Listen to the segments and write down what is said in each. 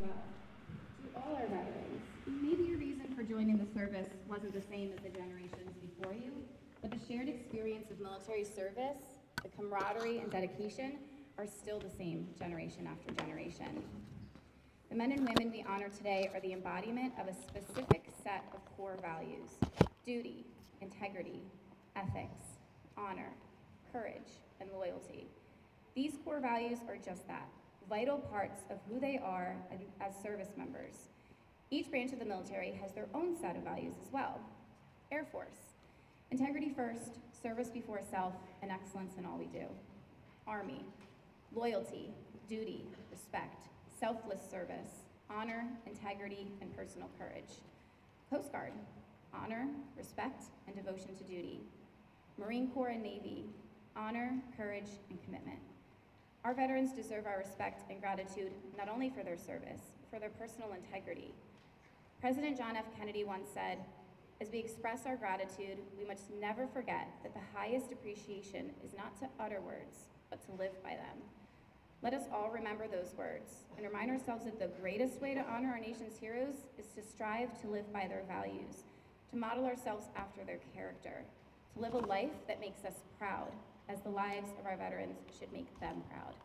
well. To all our veterans, maybe your reason for joining the service wasn't the same as the generations before you, but the shared experience of military service, the camaraderie and dedication are still the same generation after generation. The men and women we honor today are the embodiment of a specific set of core values: duty, integrity, ethics, honor, courage, and loyalty. These core values are just that, vital parts of who they are as service members. Each branch of the military has their own set of values as well. Air Force: integrity first, service before self, and excellence in all we do. Army: loyalty, duty, respect, selfless service, honor, integrity, and personal courage. Coast Guard: honor, respect, and devotion to duty. Marine Corps and Navy: honor, courage, and commitment. Our veterans deserve our respect and gratitude not only for their service, but for their personal integrity. President John F. Kennedy once said, "As we express our gratitude, we must never forget that the highest appreciation is not to utter words, but to live by them." Let us all remember those words and remind ourselves that the greatest way to honor our nation's heroes is to strive to live by their values, to model ourselves after their character, to live a life that makes us proud, as the lives of our veterans should make them proud.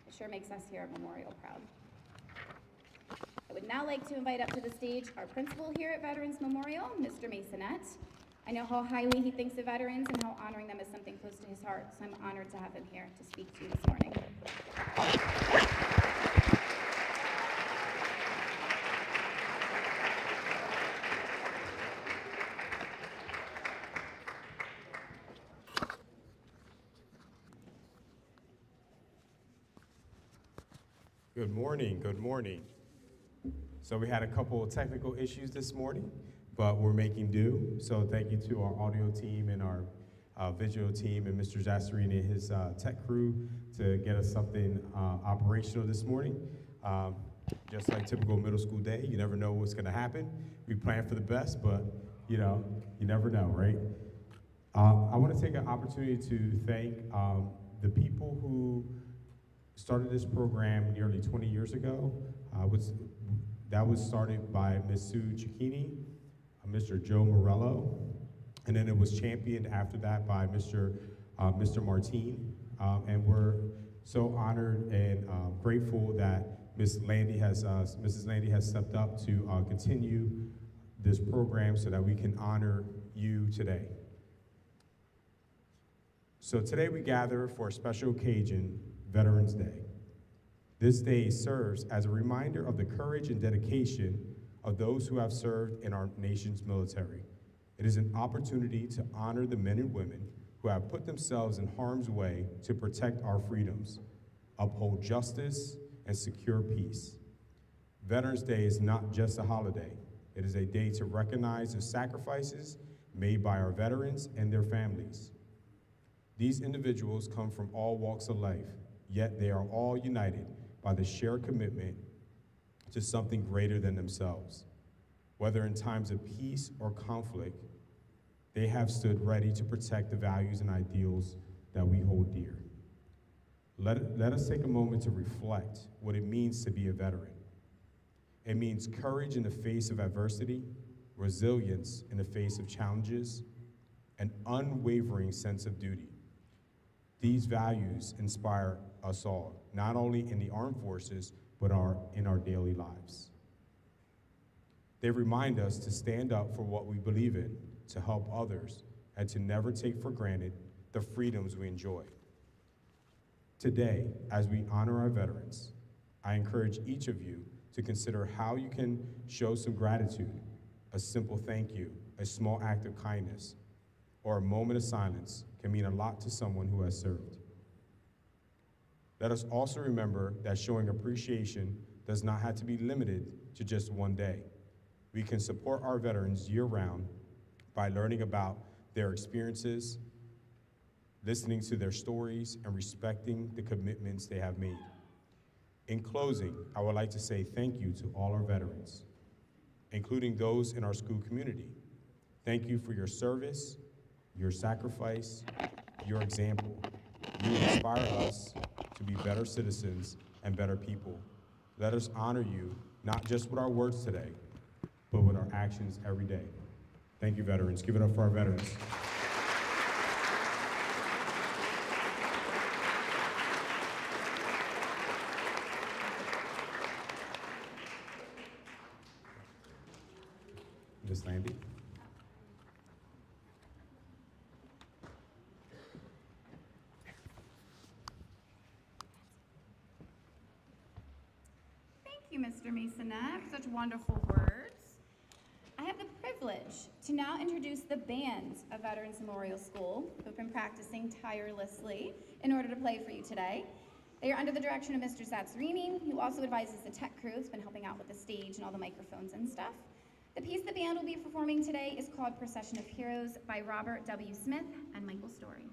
It sure makes us here at Memorial proud. I would now like to invite up to the stage our principal here at Veterans Memorial, Mr. Masonette. I know how highly he thinks of veterans and how honoring them is something close to his heart, so I'm honored to have him here to speak to you this morning. Good morning, good morning. So we had a couple of technical issues this morning, but we're making do. So thank you to our audio team and our visual team and Mr. Jasserini and his tech crew to get us something operational this morning. Just like typical middle school day, you never know what's gonna happen. We plan for the best, but you never know, right? I wanna take an opportunity to thank the people who started this program nearly 20 years ago. That was started by Ms. Sue Cicchini, Mr. Joe Morello, and then it was championed after that by Mr. Martine. And we're so honored and grateful that Mrs. Landy has stepped up to continue this program so that we can honor you today. So today we gather for a special occasion, Veterans Day. This day serves as a reminder of the courage and dedication of those who have served in our nation's military. It is an opportunity to honor the men and women who have put themselves in harm's way to protect our freedoms, uphold justice, and secure peace. Veterans Day is not just a holiday. It is a day to recognize the sacrifices made by our veterans and their families. These individuals come from all walks of life, yet they are all united by the shared commitment to something greater than themselves. Whether in times of peace or conflict, they have stood ready to protect the values and ideals that we hold dear. Let us take a moment to reflect what it means to be a veteran. It means courage in the face of adversity, resilience in the face of challenges, an unwavering sense of duty. These values inspire us all, not only in the armed forces, but in our daily lives. They remind us to stand up for what we believe in, to help others, and to never take for granted the freedoms we enjoy. Today, as we honor our veterans, I encourage each of you to consider how you can show some gratitude, a simple thank you, a small act of kindness, or a moment of silence can mean a lot to someone who has served. Let us also remember that showing appreciation does not have to be limited to just one day. We can support our veterans year-round by learning about their experiences, listening to their stories, and respecting the commitments they have made. In closing, I would like to say thank you to all our veterans, including those in our school community. Thank you for your service, your sacrifice, your example. You inspire us to be better citizens and better people. Let us honor you not just with our words today, but with our actions every day. Thank you, veterans. Give it up for our veterans. Ms. Landy? Thank you, Mr. Masonette, for such wonderful words. I have the privilege to now introduce the bands of Veterans Memorial School, who have been practicing tirelessly in order to play for you today. They are under the direction of Mr. Satsarini, who also advises the tech crew, who's been helping out with the stage and all the microphones and stuff. The piece the band will be performing today is called Procession of Heroes by Robert W. Smith and Michael Story.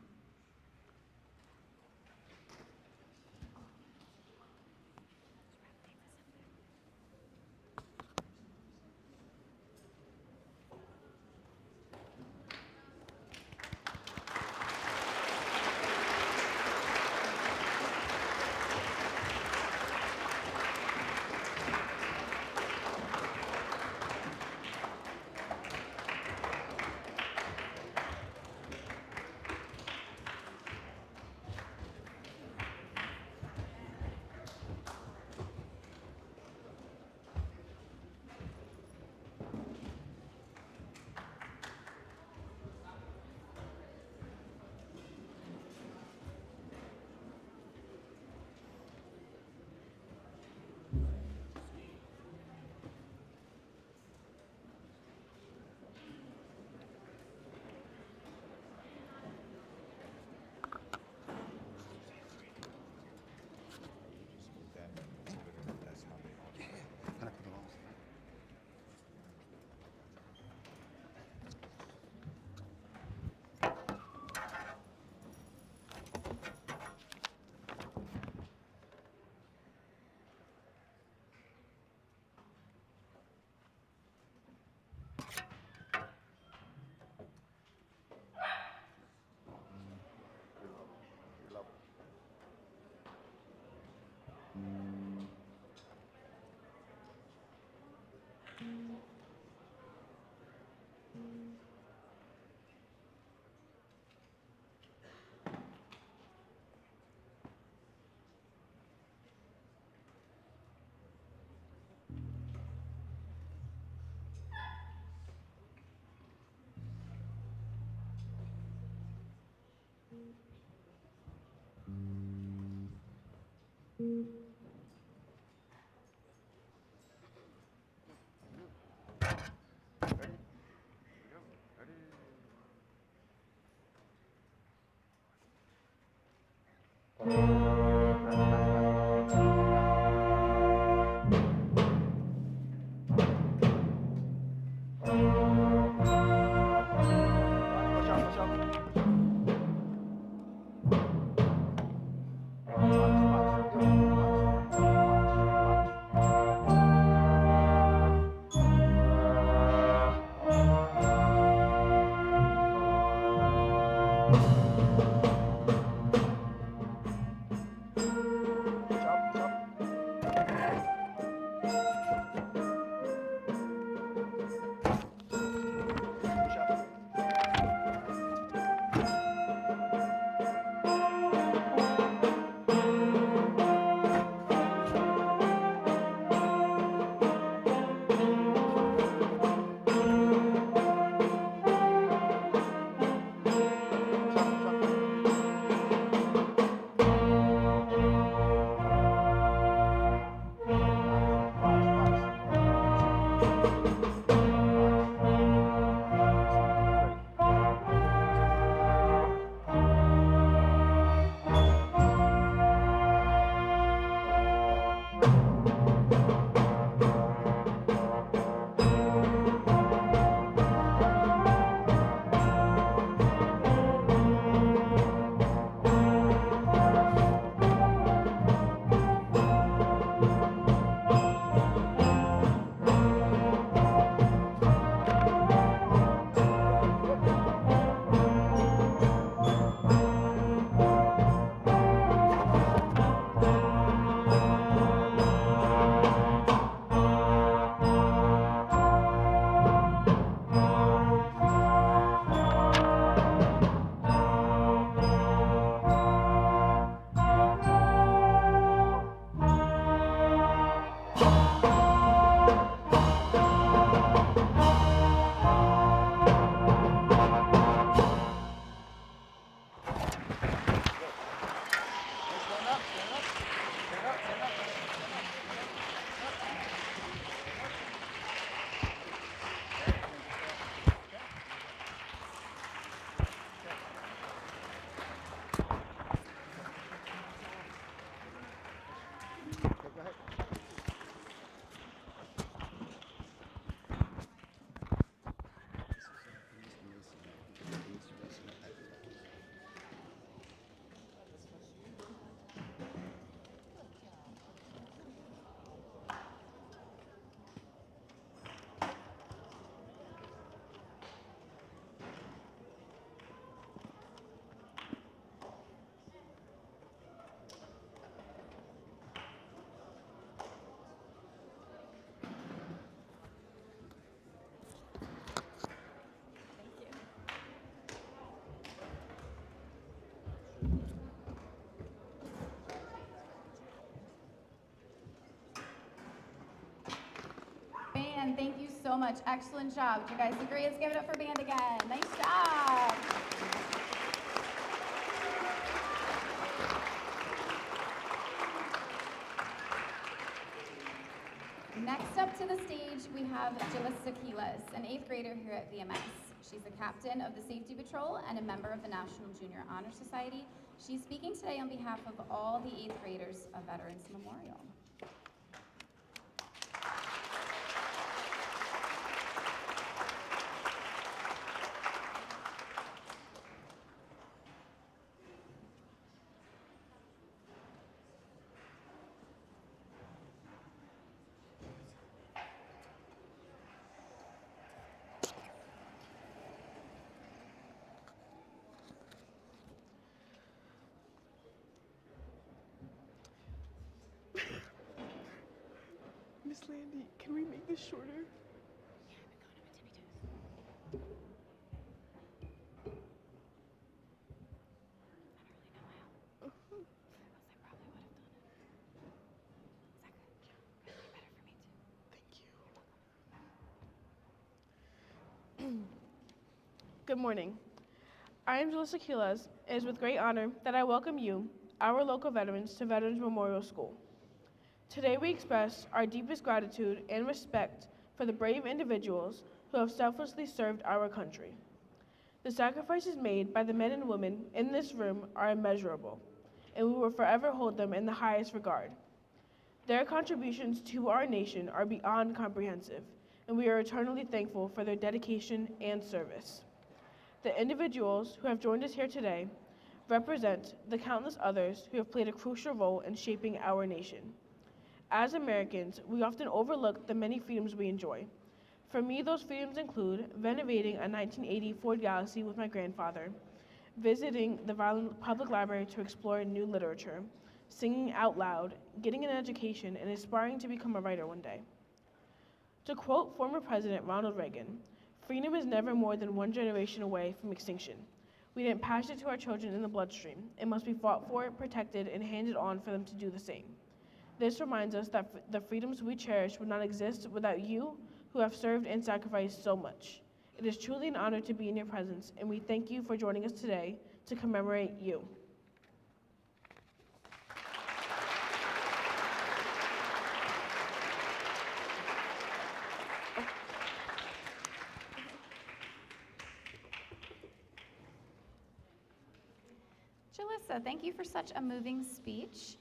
again, thank you so much. Excellent job. You guys agree? Let's give it up for band again. Nice job. Next up to the stage, we have Jalissa Quiles, an 8th grader here at VMS. She's the captain of the Safety Patrol and a member of the National Junior Honor Society. She's speaking today on behalf of all the 8th graders of Veterans Memorial. Miss Landy, can we make this shorter? Good morning. I am Jalissa Quiles. It is with great honor that I welcome you, our local veterans, to Veterans Memorial School. Today we express our deepest gratitude and respect for the brave individuals who have selflessly served our country. The sacrifices made by the men and women in this room are immeasurable, and we will forever hold them in the highest regard. Their contributions to our nation are beyond comprehensive, and we are eternally thankful for their dedication and service. The individuals who have joined us here today represent the countless others who have played a crucial role in shaping our nation. As Americans, we often overlook the many freedoms we enjoy. For me, those freedoms include renovating a 1980 Ford Galaxy with my grandfather, visiting the public library to explore new literature, singing out loud, getting an education, and aspiring to become a writer one day. To quote former President Ronald Reagan, "Freedom is never more than one generation away from extinction. We didn't pass it to our children in the bloodstream. It must be fought for, protected, and handed on for them to do the same." This reminds us that the freedoms we cherish would not exist without you, who have served and sacrificed so much. It is truly an honor to be in your presence, and we thank you for joining us today to commemorate you. Jalissa, thank you for such a moving speech.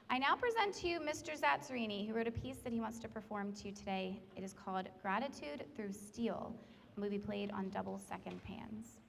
I now present to you Mr. Zatzarini, who wrote a piece that he wants to perform to you today. It is called Gratitude Through Steel, and will be played on double second pans.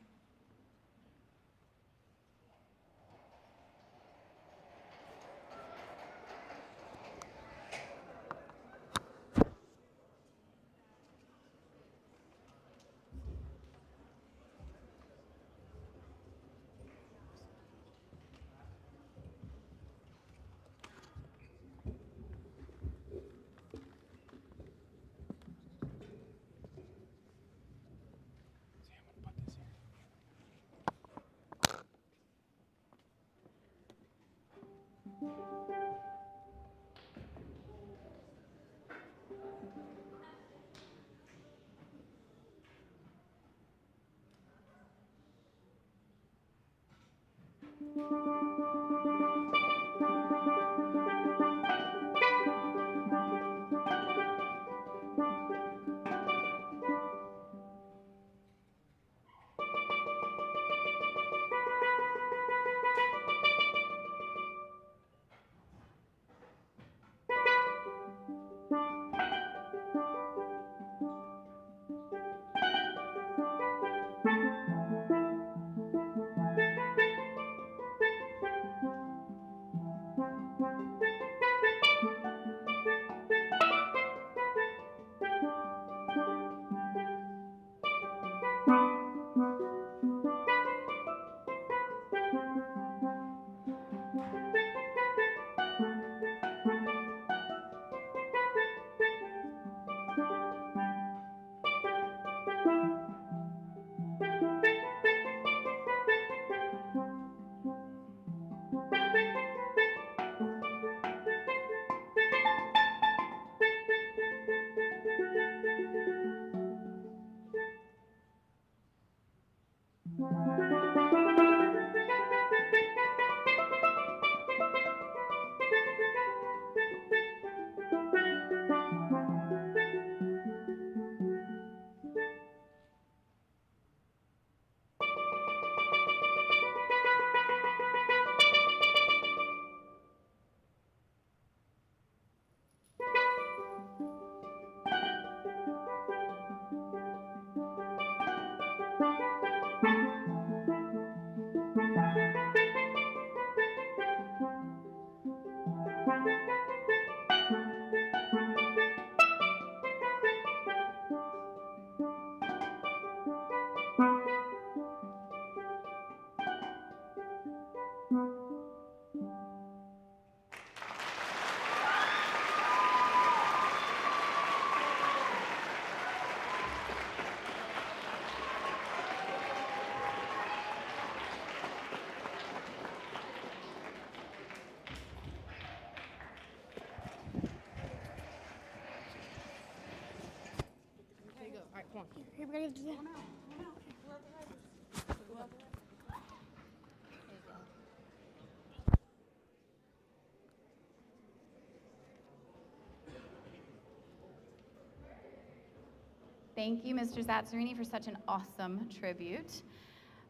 Thank you, Mr. Zatsarini, for such an awesome tribute.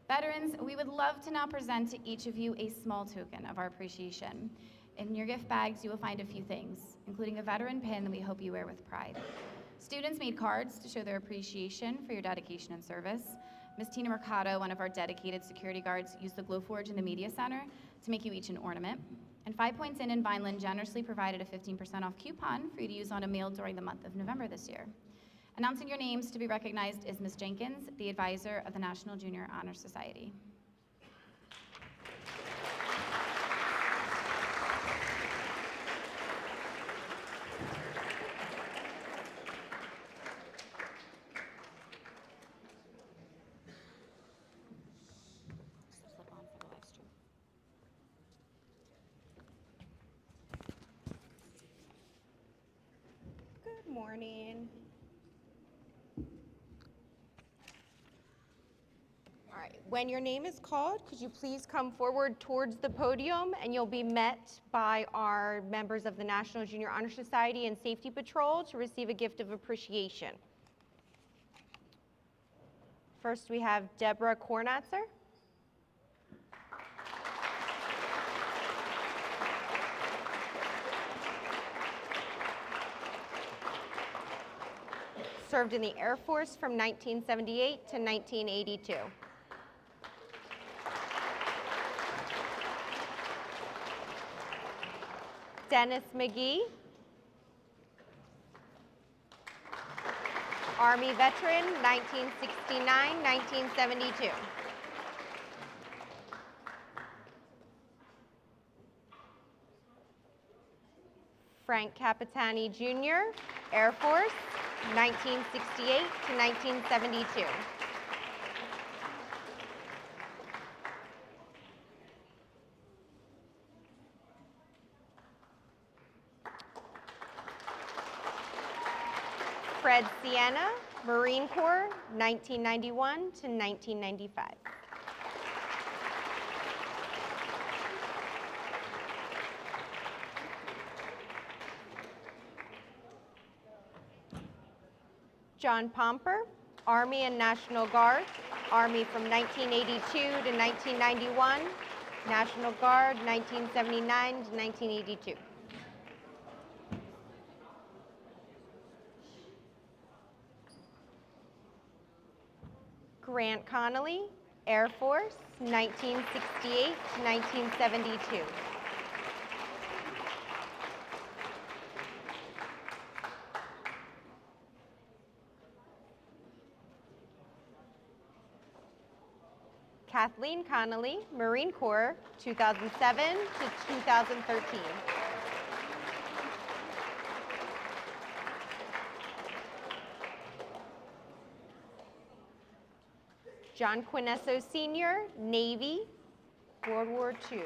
Veterans, we would love to now present to each of you a small token of our appreciation. In your gift bags, you will find a few things, including a veteran pin that we hope you wear with pride. Students made cards to show their appreciation for your dedication and service. Ms. Tina Mercado, one of our dedicated security guards, used the Glowforge in the Media Center to make you each an ornament. And 5 Points Inn in Vineland generously provided a 15% off coupon for you to use on a meal during the month of November this year. Announcing your names to be recognized is Ms. Jenkins, the advisor of the National Junior Honor Society. Good morning. All right, when your name is called, could you please come forward towards the podium, and you'll be met by our members of the National Junior Honor Society and Safety Patrol to receive a gift of appreciation. First, we have Deborah Kornatzer. Served in the Air Force from 1978 to 1982. Dennis McGee, Army veteran, 1969-1972. Frank Capitani Jr., Air Force, 1968 to 1972. Fred Sienna, Marine Corps, 1991 to 1995. John Pomper, Army and National Guard, Army from 1982 to 1991, National Guard, 1979 to 1982. Grant Connolly, Air Force, 1968 to 1972. Kathleen Connolly, Marine Corps, 2007 to 2013. John Quinesso Sr., Navy, World War II.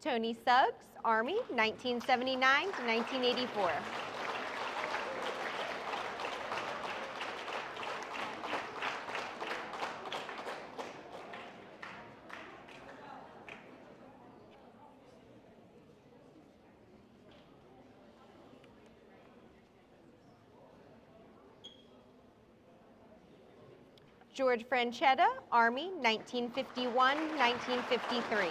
Tony Suggs, Army, 1979 to 1984. George Franchetta, Army, 1951-1953.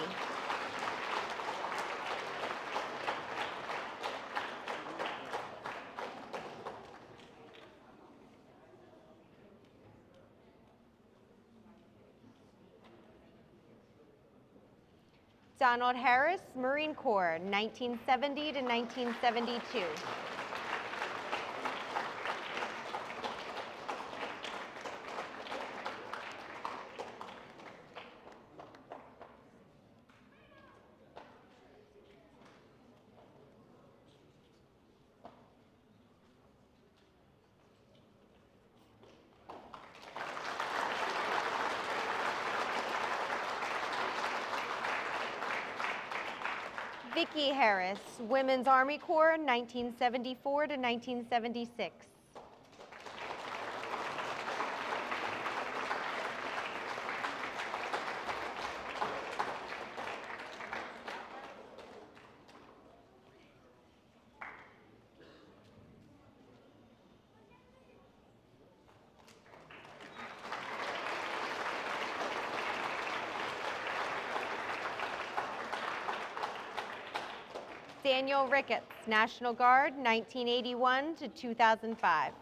Donald Harris, Marine Corps, 1970 to 1972. Vicki Harris, Women's Army Corps, 1974 to 1976. Daniel Ricketts, National Guard, 1981 to 2005.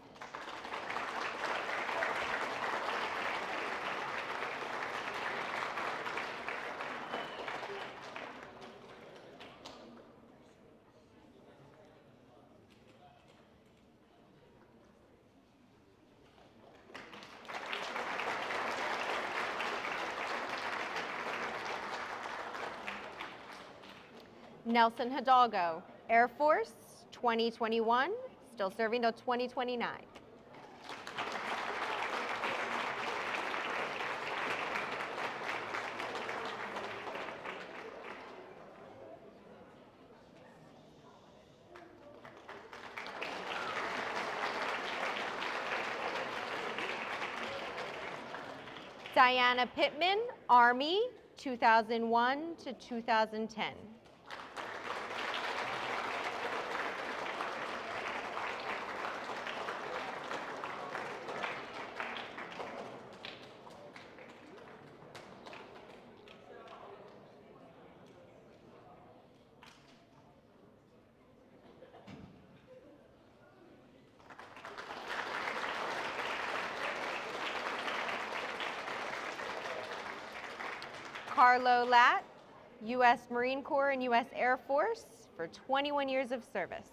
Nelson Hidalgo, Air Force, 2021, still serving till 2029. Diana Pittman, Army, 2001 to 2010. Carlo Latt, U.S. Marine Corps and U.S. Air Force for 21 years of service.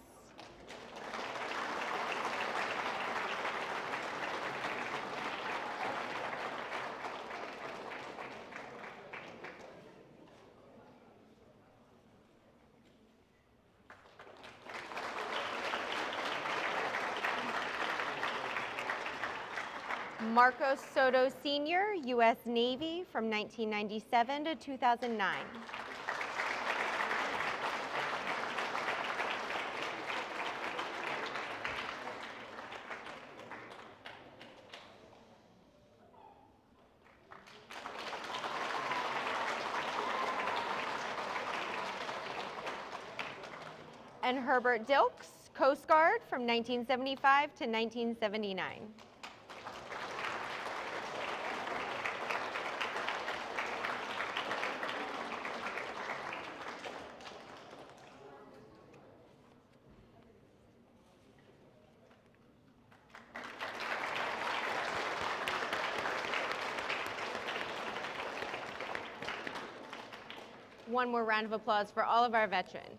Marcos Soto Sr., U.S. Navy from 1997 to 2009. And Herbert Dilks, Coast Guard from 1975 to 1979. One more round of applause for all of our veterans.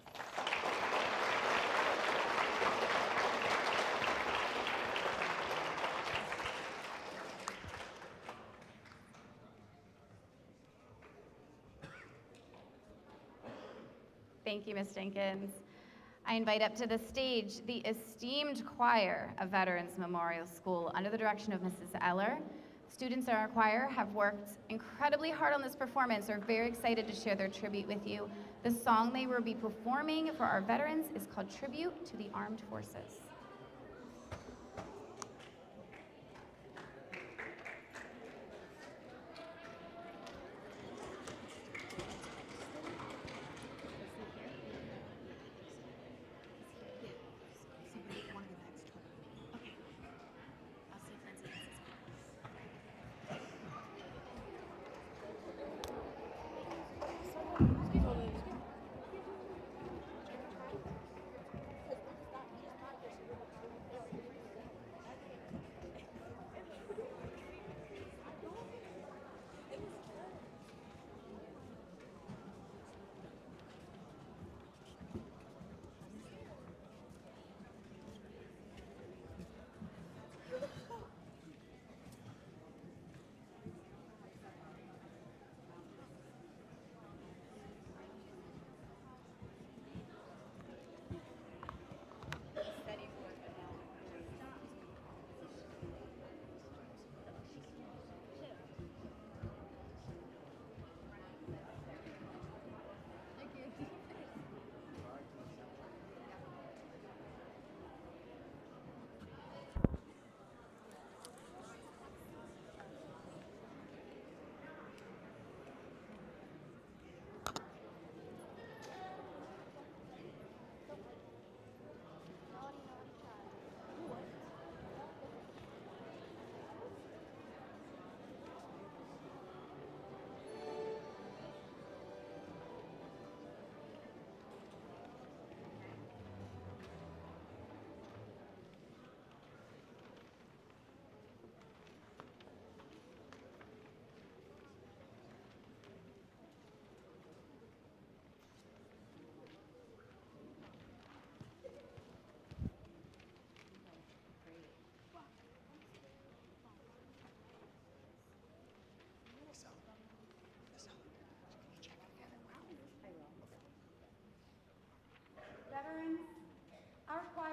Thank you, Ms. Jenkins. I invite up to the stage the esteemed choir of Veterans Memorial School under the direction of Mrs. Eller. Students in our choir have worked incredibly hard on this performance. We're very excited to share their tribute with you. The song they will be performing for our veterans is called Tribute to the Armed Forces.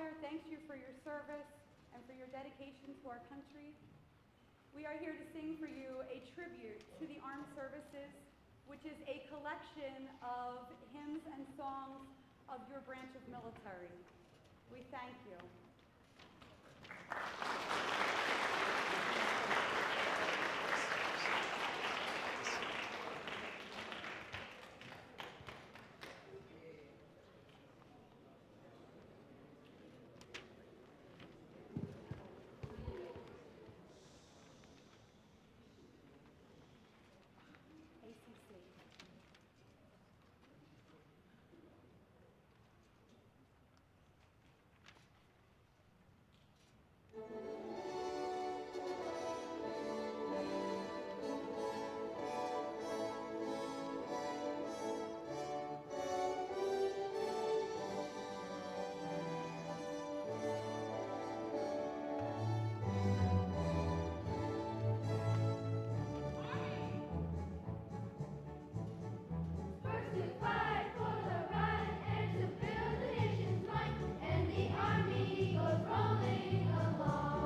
Honor thanks you for your service and for your dedication to our country. We are here to sing for you a tribute to the Armed Services, which is a collection of hymns and songs of your branch of military. We thank you. Rolling along.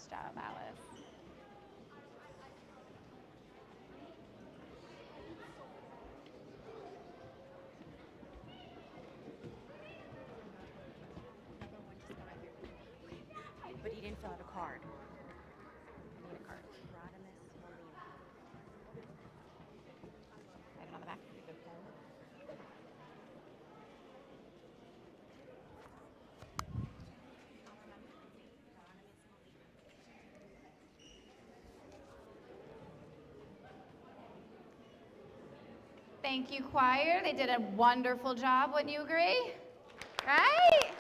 Nice job, Alice. But he didn't fill out a card. I need a card. Rodimus Molina. Write it on the back. Thank you, choir. They did a wonderful job. Wouldn't you agree? Right?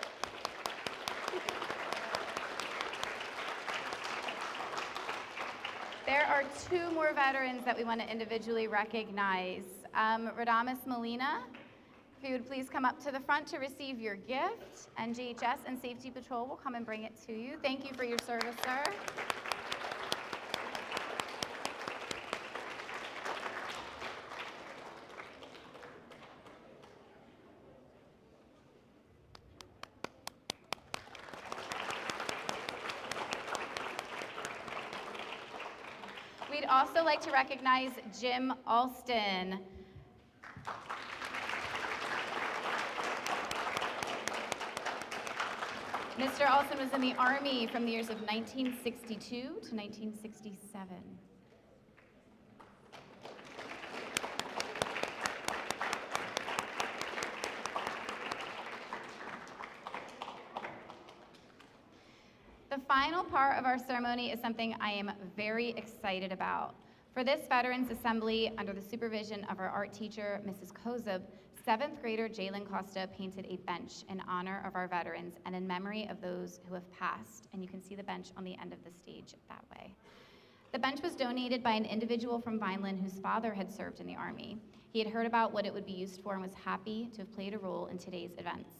There are 2 more veterans that we want to individually recognize. Radamus Molina, if you would please come up to the front to receive your gift, and GHS and Safety Patrol will come and bring it to you. Thank you for your service, sir. We'd also like to recognize Jim Alston. Mr. Alston was in the Army from the years of 1962 to 1967. The final part of our ceremony is something I am very excited about. For this Veterans Assembly, under the supervision of our art teacher, Mrs. Kozub, 7th grader Jalen Costa painted a bench in honor of our veterans and in memory of those who have passed. And you can see the bench on the end of the stage that way. The bench was donated by an individual from Vineland whose father had served in the Army. He had heard about what it would be used for and was happy to have played a role in today's events.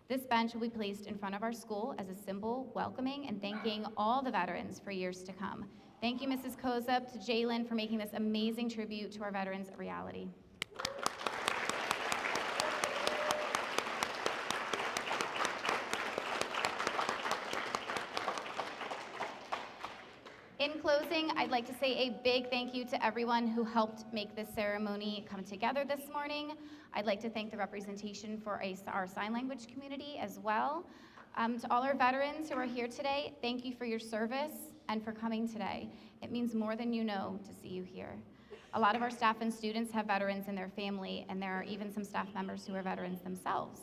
This bench will be placed in front of our school as a symbol welcoming and thanking all the veterans for years to come. Thank you, Mrs. Kozub, to Jalen for making this amazing tribute to our veterans a reality. In closing, I'd like to say a big thank you to everyone who helped make this ceremony come together this morning. I'd like to thank the representation for our sign language community as well. To all our veterans who are here today, thank you for your service and for coming today. It means more than you know to see you here. A lot of our staff and students have veterans in their family, and there are even some staff members who are veterans themselves.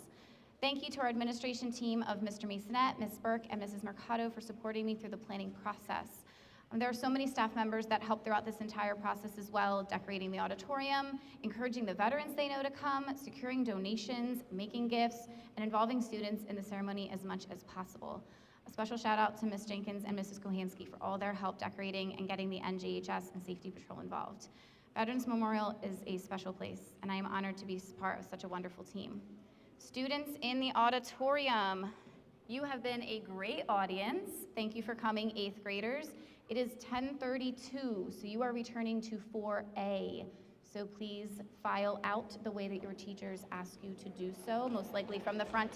Thank you to our administration team of Mr. Masonette, Ms. Burke, and Mrs. Mercado for supporting me through the planning process. There are so many staff members that helped throughout this entire process as well, decorating the auditorium, encouraging the veterans they know to come, securing donations, making gifts, and involving students in the ceremony as much as possible. A special shout out to Ms. Jenkins and Mrs. Kohansky for all their help decorating and getting the NJHS and Safety Patrol involved. Veterans Memorial is a special place, and I am honored to be part of such a wonderful team. Students in the auditorium, you have been a great audience. Thank you for coming, 8th graders. It is 10:32, so you are returning to 4A. So please file out the way that your teachers ask you to do so, most likely from the front